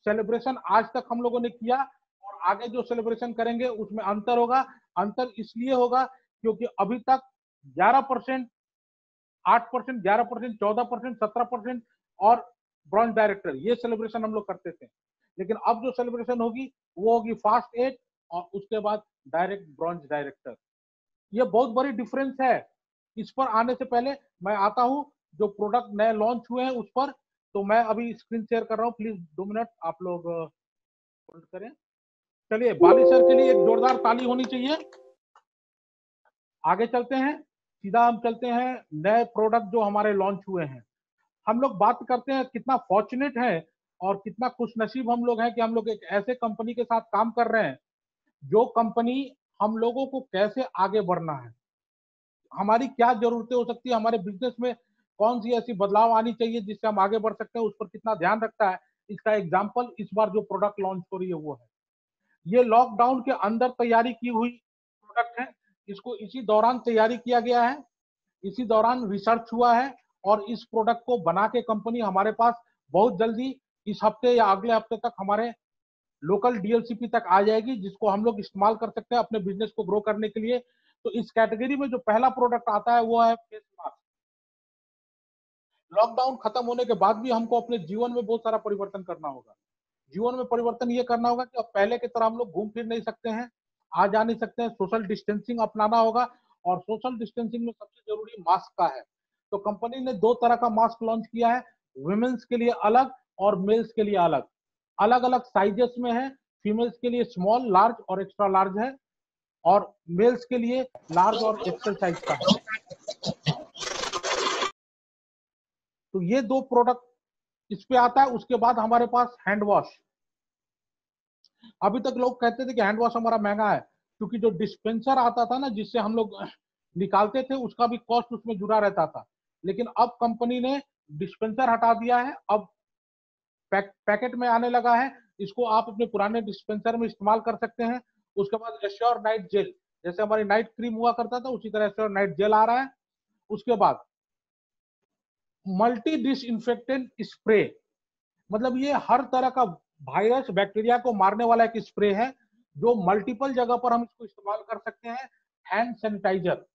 Celebration आज तक हम लोगों ने किया और आगे जो सेलिब्रेशन करेंगे उसमें अंतर होगा। अंतर इसलिए होगा क्योंकि अभी तक 11%, 8%, 11%, 14%, 17% और ब्रॉन्ज डायरेक्टर, ये सेलिब्रेशन हम लोग करते थे। लेकिन अब जो सेलिब्रेशन होगी वो होगी फास्ट 8 और उसके बाद डायरेक्ट ब्रॉन्ज डायरेक्टर। ये बहुत बड़ी डिफरेंस है। इस पर आने से पहले मैं आता हूं जो प्रोडक्ट नए लॉन्च हुए हैं उस पर। तो मैं अभी स्क्रीन शेयर कर रहा हूं, प्लीज 2 मिनट आप लोग होल्ड करें। चलिए, बाली सर के लिए एक जोरदार ताली होनी चाहिए। आगे चलते हैं, सीधा हम चलते हैं नए प्रोडक्ट जो हमारे लॉन्च हुए हैं। हम लोग बात करते हैं कितना फॉर्चुनेट है और कितना खुशनसीब हम लोग हैं कि हम लोग एक ऐसे कंपनी के साथ काम कर रहे हैं जो कंपनी हम लोगों को कैसे आगे बढ़ना है, हमारी क्या जरूरतें हो सकती है, हमारे बिजनेस में कौन सी ऐसी बदलाव आनी चाहिए जिससे हम आगे बढ़ सकते हैं, उस पर कितना ध्यान रखता है। इसका एग्जाम्पल इस बार जो प्रोडक्ट लॉन्च हो रही है वो है। ये लॉकडाउन के अंदर तैयारी की हुई प्रोडक्ट है। इसको इसी दौरान तैयारी किया गया है, इसी दौरान रिसर्च हुआ है और इस प्रोडक्ट को बना के कंपनी हमारे पास बहुत जल्दी इस हफ्ते या अगले हफ्ते तक हमारे लोकल डीएलसीपी तक आ जाएगी, जिसको हम लोग इस्तेमाल कर सकते हैं अपने बिजनेस को ग्रो करने के लिए। तो इस कैटेगरी में जो पहला प्रोडक्ट आता है वो है फेस मास्क। लॉकडाउन खत्म होने के बाद भी हमको अपने जीवन में बहुत सारा परिवर्तन करना होगा। जीवन में परिवर्तन ये करना होगा कि अब पहले की तरह हम लोग घूम फिर नहीं सकते हैं, आ जा नहीं सकते हैं, सोशल डिस्टेंसिंग अपनाना होगा और सोशल डिस्टेंसिंग में सबसे जरूरी मास्क का है। तो कंपनी ने 2 तरह का मास्क लॉन्च किया है, वुमेन्स के लिए अलग और मेल्स के लिए अलग। अलग अलग साइजेस में है, फीमेल्स के लिए स्मॉल, लार्ज और एक्स्ट्रा लार्ज है और मेल्स के लिए लार्ज और एक्सेल साइज का है। तो ये 2 प्रोडक्ट इस पे आता है। उसके बाद हमारे पास हैंड वॉश। अभी तक लोग कहते थे कि हैंड वॉश हमारा महंगा है, क्योंकि जो डिस्पेंसर आता था ना जिससे हम लोग निकालते थे उसका भी कॉस्ट उसमें जुड़ा रहता था। लेकिन अब कंपनी ने डिस्पेंसर हटा दिया है, अब पैकेट में आने लगा है। इसको आप अपने पुराने डिस्पेंसर में इस्तेमाल कर सकते हैं। उसके बाद एश्योर नाइट जेल, जैसे हमारी नाइट क्रीम हुआ करता था उसी तरह एश्योर नाइट जेल आ रहा है। उसके बाद मल्टी डिसइंफेक्टेंट स्प्रे, मतलब ये हर तरह का वायरस बैक्टीरिया को मारने वाला एक स्प्रे है जो मल्टीपल जगह पर हम इसको इस्तेमाल कर सकते हैं। Hand sanitiser,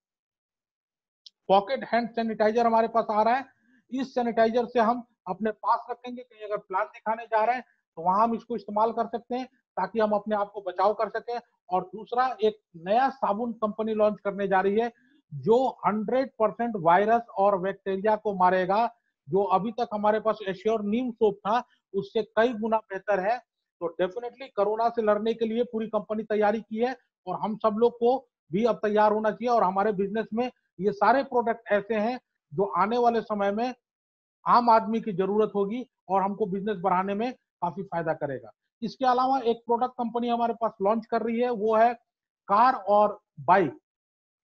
pocket hand sanitiser हमारे पास आ रहा है। इस सैनिटाइजर से हम अपने पास रखेंगे, कहीं अगर प्लांट दिखाने जा रहे हैं तो वहां हम इसको इस्तेमाल कर सकते हैं ताकि हम अपने आप को बचाव कर सकें। और दूसरा, एक नया साबुन कंपनी लॉन्च करने जा रही है जो 100% वायरस और बैक्टीरिया को मारेगा। जो अभी तक हमारे पास एश्योर नीम सोप था उससे कई गुना बेहतर है। तो डेफिनेटली कोरोना से लड़ने के लिए पूरी कंपनी तैयारी की है और हम सब लोग को भी अब तैयार होना चाहिए। और हमारे बिजनेस में ये सारे प्रोडक्ट ऐसे हैं जो आने वाले समय में आम आदमी की जरूरत होगी और हमको बिजनेस बढ़ाने में काफी फायदा करेगा। इसके अलावा एक प्रोडक्ट कंपनी हमारे पास लॉन्च कर रही है वो है कार और बाइक।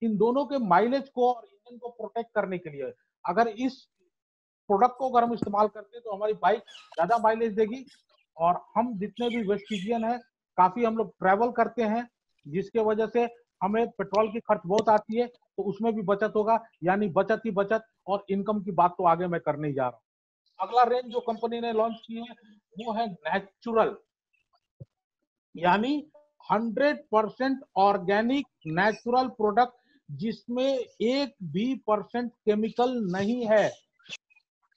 इन दोनों के माइलेज को और इंजन को प्रोटेक्ट करने के लिए अगर इस प्रोडक्ट को अगर हम इस्तेमाल करते हैं तो हमारी बाइक ज्यादा माइलेज देगी। और हम जितने भी वेस्टिजियन हैं, काफी हम लोग ट्रैवल करते हैं जिसके वजह से हमें पेट्रोल की खर्च बहुत आती है, तो उसमें भी बचत होगा। यानी बचत ही बचत, और इनकम की बात तो आगे मैं करने ही जा रहा हूँ। अगला रेंज जो कंपनी ने लॉन्च की है वो है नेचुरल, यानी 100% ऑर्गेनिक नेचुरल प्रोडक्ट जिसमें एक भी परसेंट केमिकल नहीं है।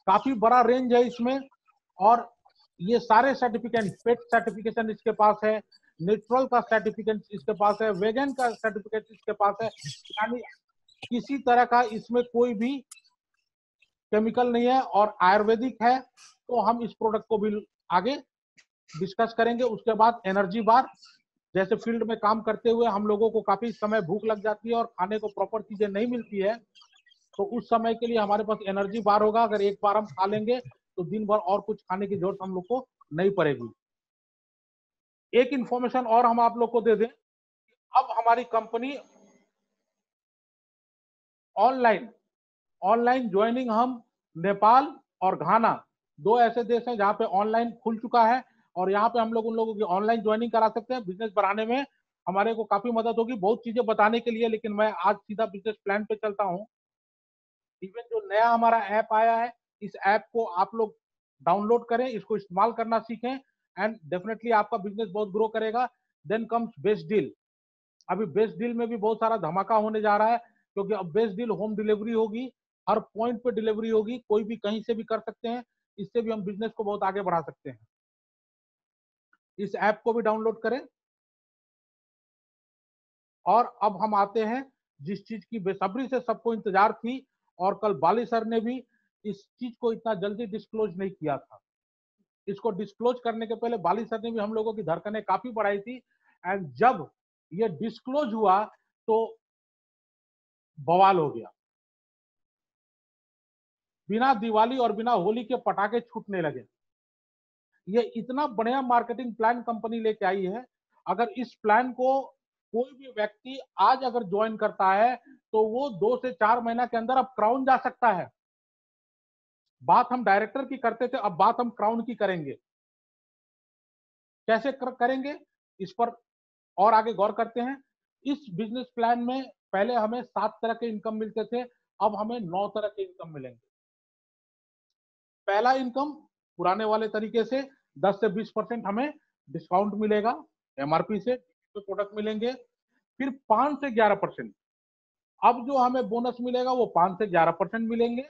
काफी बड़ा रेंज है इसमें और ये सारे सर्टिफिकेट, पेट सर्टिफिकेशन इसके पास है, नेचुरल का सर्टिफिकेट इसके पास है, वेगन का सर्टिफिकेट इसके पास है। यानी किसी तरह का इसमें कोई भी केमिकल नहीं है और आयुर्वेदिक है। तो हम इस प्रोडक्ट को भी आगे डिस्कस करेंगे। उसके बाद एनर्जी बार, जैसे फील्ड में काम करते हुए हम लोगों को काफी समय भूख लग जाती है और खाने को प्रॉपर चीजें नहीं मिलती है, तो उस समय के लिए हमारे पास एनर्जी बार होगा। अगर एक बार हम खा लेंगे तो दिन भर और कुछ खाने की जरूरत हम लोग को नहीं पड़ेगी। एक इंफॉर्मेशन और हम आप लोग को दे दें, अब हमारी कंपनी ऑनलाइन ऑनलाइन ज्वाइनिंग हम नेपाल और घाना, 2 ऐसे देश हैं जहां पे ऑनलाइन खुल चुका है और यहाँ पे हम लोग उन लोगों की ऑनलाइन ज्वाइनिंग करा सकते हैं। बिजनेस बढ़ाने में हमारे को काफी मदद होगी, बहुत चीजें बताने के लिए, लेकिन मैं आज सीधा बिजनेस प्लान पे चलता हूँ। इवन जो नया हमारा ऐप आया है, इस ऐप को आप लोग डाउनलोड करें, इसको इस्तेमाल करना सीखें। एंड डेफिनेटली आपका बिजनेस बहुत ग्रो करेगा। Then comes best deal. अभी बेस्ट डील में भी बहुत सारा धमाका होने जा रहा है, क्योंकि अब बेस्ट डील होम डिलीवरी होगी, हर पॉइंट पे डिलीवरी होगी, कोई भी कहीं से भी कर सकते हैं। इससे भी हम बिजनेस को बहुत आगे बढ़ा सकते हैं। इस ऐप को भी डाउनलोड करें। और अब हम आते हैं जिस चीज की बेसब्री से सबको इंतजार थी, और कल बाली सर ने भी इस चीज को इतना जल्दी डिस्क्लोज नहीं किया था। इसको डिस्क्लोज करने के पहले बाली सर ने भी हम लोगों की धड़कनें काफी बढ़ाई थी, एंड जब ये डिस्क्लोज हुआ तो बवाल हो गया। बिना दिवाली और बिना होली के पटाखे छूटने लगे। ये इतना बढ़िया मार्केटिंग प्लान कंपनी लेके आई है। अगर इस प्लान को कोई भी व्यक्ति आज अगर ज्वाइन करता है तो वो 2 से 4 महीना के अंदर अब क्राउन जा सकता है। बात हम डायरेक्टर की करते थे, अब बात हम क्राउन की करेंगे। कैसे करेंगे इस पर और आगे गौर करते हैं। इस बिजनेस प्लान में पहले हमें 7 तरह के इनकम मिलते थे, अब हमें 9 तरह के इनकम मिलेंगे। पहला इनकम पुराने वाले तरीके से 10 से 20% हमें डिस्काउंट मिलेगा, एमआरपी से तो प्रोडक्ट मिलेंगे। फिर 5 से 11%, अब जो हमें बोनस मिलेगा वो 5 से 11% मिलेंगे।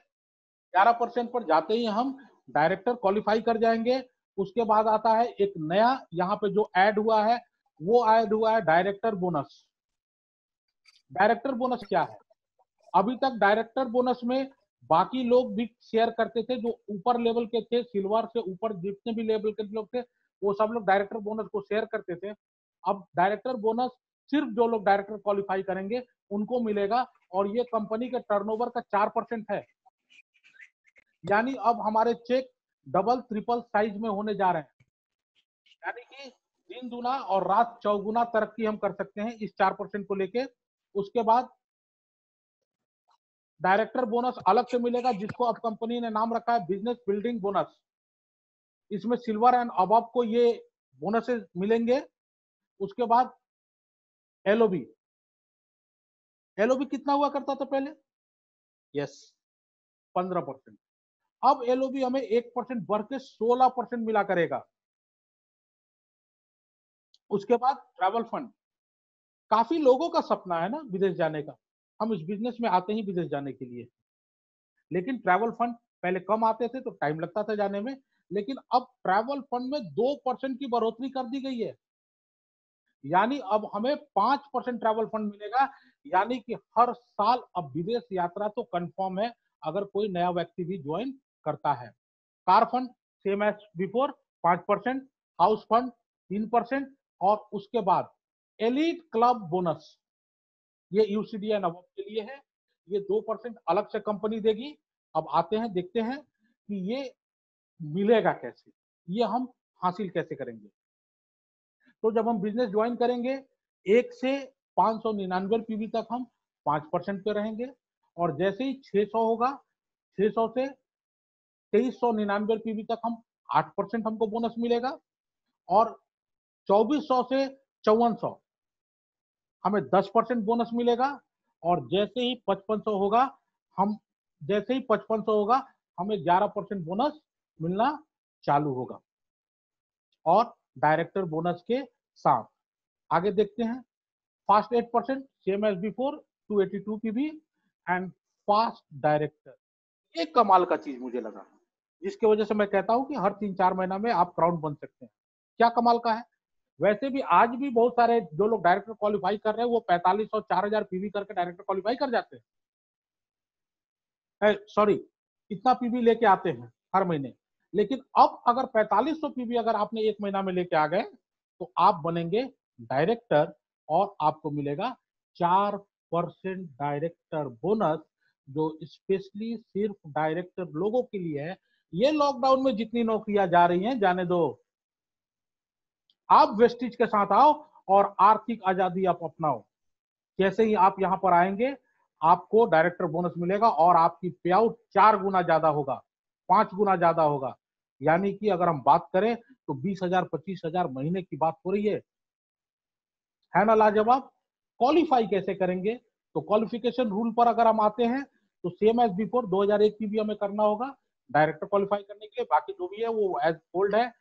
11% पर जाते ही हम डायरेक्टर क्वालिफाई कर जाएंगे। उसके बाद आता है एक नया, यहाँ पे जो ऐड हुआ है वो ऐड हुआ है डायरेक्टर बोनस। डायरेक्टर बोनस क्या है? अभी तक डायरेक्टर बोनस में बाकी लोग भी शेयर करते थे, जो ऊपर लेवल के थे, सिल्वर से ऊपर जितने भी लेवल के लोग थे वो सब लोग डायरेक्टर बोनस को शेयर करते थे। अब डायरेक्टर बोनस सिर्फ जो लोग डायरेक्टर क्वालिफाई करेंगे उनको मिलेगा, और ये कंपनी के टर्नओवर का 4% है। यानी अब हमारे चेक डबल ट्रिपल साइज में होने जा रहे हैं। यानी कि दिन दुना और रात चौगुना तरक्की हम कर सकते हैं इस 4% को लेके। उसके बाद डायरेक्टर बोनस अलग से मिलेगा, जिसको अब कंपनी ने नाम रखा है बिजनेस बिल्डिंग बोनस। इसमें सिल्वर एंड अबव को ये बोनसेस मिलेंगे। उसके बाद एलओबी। एलओबी कितना हुआ करता था पहले? यस, 15%। अब एलओबी हमें 1% बढ़ के 16% मिला करेगा। उसके बाद ट्रैवल फंड। काफी लोगों का सपना है ना विदेश जाने का, हम इस बिजनेस में आते ही विदेश जाने के लिए। लेकिन ट्रैवल फंड पहले कम आते थे तो टाइम लगता था जाने में, लेकिन अब ट्रैवल फंड में 2% की बढ़ोतरी कर दी गई है। यानी अब हमें 5% ट्रैवल फंड मिलेगा। यानी कि हर साल अब विदेश यात्रा तो कंफर्म है, अगर कोई नया व्यक्ति भी ज्वाइन करता है। Car fund same as before 5%, house fund 3%, और उसके बाद एलीट क्लब बोनस, ये यूसीडी एंड अबव के लिए है, ये 2% अलग से कंपनी देगी। अब आते हैं, देखते हैं कि ये मिलेगा कैसे, ये हम हासिल कैसे करेंगे। तो जब हम बिजनेस ज्वाइन करेंगे 1 से 599 पीवी तक हम 5% पे रहेंगे, और जैसे ही 600 होगा, 600 से 2399 पीवी तक हम 8% हमको बोनस मिलेगा, और 2400 से 5400 हमें 10% बोनस मिलेगा, और जैसे ही 5500 होगा हम जैसे ही 5500 होगा हमें 11% बोनस मिलना चालू होगा, और डायरेक्टर बोनस के साथ। आगे देखते हैं। Fast 8% same as before 282 PV and fast director. एक कमाल का चीज मुझे लगा, जिसकी वजह से मैं कहता हूं कि हर 3-4 महीना में आप क्राउन बन सकते हैं। क्या कमाल का है? वैसे भी आज भी बहुत सारे जो लोग डायरेक्टर क्वालिफाई कर रहे हैं वो 4500 4000 पीवी करके डायरेक्टर क्वालिफाई कर जाते हैं, सॉरी इतना पीवी लेके आते हैं हर महीने। लेकिन अब अगर 4500 पीवी अगर आपने एक महीना में लेके आ गए तो आप बनेंगे डायरेक्टर, और आपको मिलेगा 4% डायरेक्टर बोनस, जो स्पेशली सिर्फ डायरेक्टर लोगों के लिए है। ये लॉकडाउन में जितनी नौकरियां जा रही हैं जाने दो, आप वेस्टिज के साथ आओ और आर्थिक आजादी आप अपनाओ। जैसे ही आप यहां पर आएंगे आपको डायरेक्टर बोनस मिलेगा, और आपकी पे आउट 4 गुना ज्यादा होगा, 5 गुना ज्यादा होगा। यानी कि अगर हम बात करें तो 20,000 25,000 महीने की बात हो रही है ना लाजवाब। क्वालिफाई कैसे करेंगे? तो क्वालिफिकेशन रूल पर अगर हम आते हैं तो सेम एज बिफोर 2001 की भी हमें करना होगा डायरेक्टर क्वालिफाई करने के लिए, बाकी जो भी है वो एज ओल्ड है।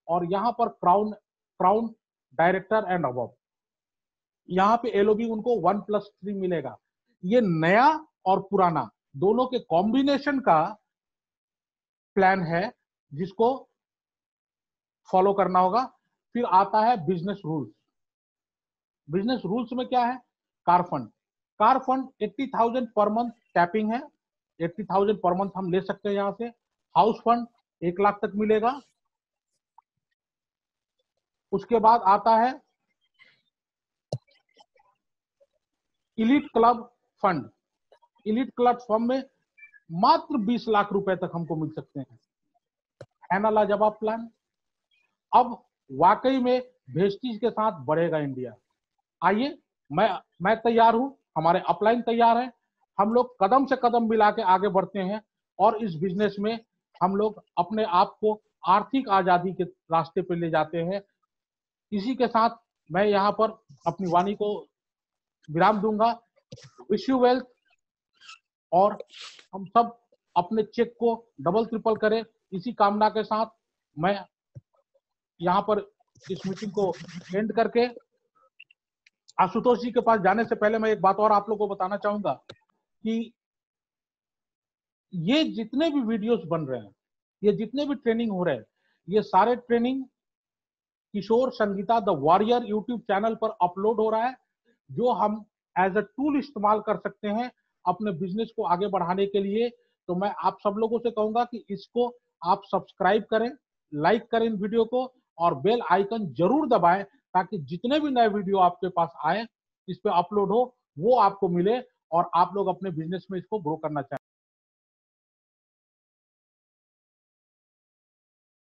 और यहाँ पर क्राउन डायरेक्टर एंड अबव, यहाँ पे एलओबी उनको 1+3 मिलेगा। ये नया और पुराना दोनों के कॉम्बिनेशन का प्लान है जिसको फॉलो करना होगा। फिर आता है बिजनेस रूल्स। बिजनेस रूल्स में क्या है? Car fund 80,000 per month tapping है, 80,000 पर मंथ हम ले सकते हैं यहां से। हाउस फंड 1 लाख तक मिलेगा। उसके बाद आता है elite club fund. Elite club fund में मात्र 20 लाख रुपए तक हमको मिल सकते हैं। है ना लाजवाब प्लान? अब वाकई में वेस्टीज के साथ बढ़ेगा इंडिया। आइए, मैं तैयार हूं, हमारे अपलाइन तैयार है, हम लोग कदम से कदम मिला के आगे बढ़ते हैं और इस बिजनेस में हम लोग अपने आप को आर्थिक आजादी के रास्ते पे ले जाते हैं। इसी के साथ मैं यहाँ पर अपनी वाणी को विराम दूंगा। विश यू वेल्थ, और हम सब अपने चेक को डबल ट्रिपल करें। इसी कामना के साथ मैं यहाँ पर इस मीटिंग को एंड करके आशुतोष जी के पास जाने से पहले मैं एक बात और आप लोगों को बताना चाहूंगा कि ये जितने भी वीडियोस बन रहे हैं, ये जितने भी ट्रेनिंग हो रहे हैं, ये सारे training Kishore Sangeeta the warrior YouTube channel पर अपलोड हो रहा है, जो हम एज अ टूल इस्तेमाल कर सकते हैं अपने बिजनेस को आगे बढ़ाने के लिए। तो मैं आप सब लोगों से कहूंगा कि इसको आप सब्सक्राइब करें, लाइक करें इन वीडियो को, और बेल आइकन जरूर दबाएं ताकि जितने भी नए वीडियो आपके पास आए, इस पे अपलोड हो, वो आपको मिले और आप लोग अपने बिजनेस में इसको ग्रो करना चाहें।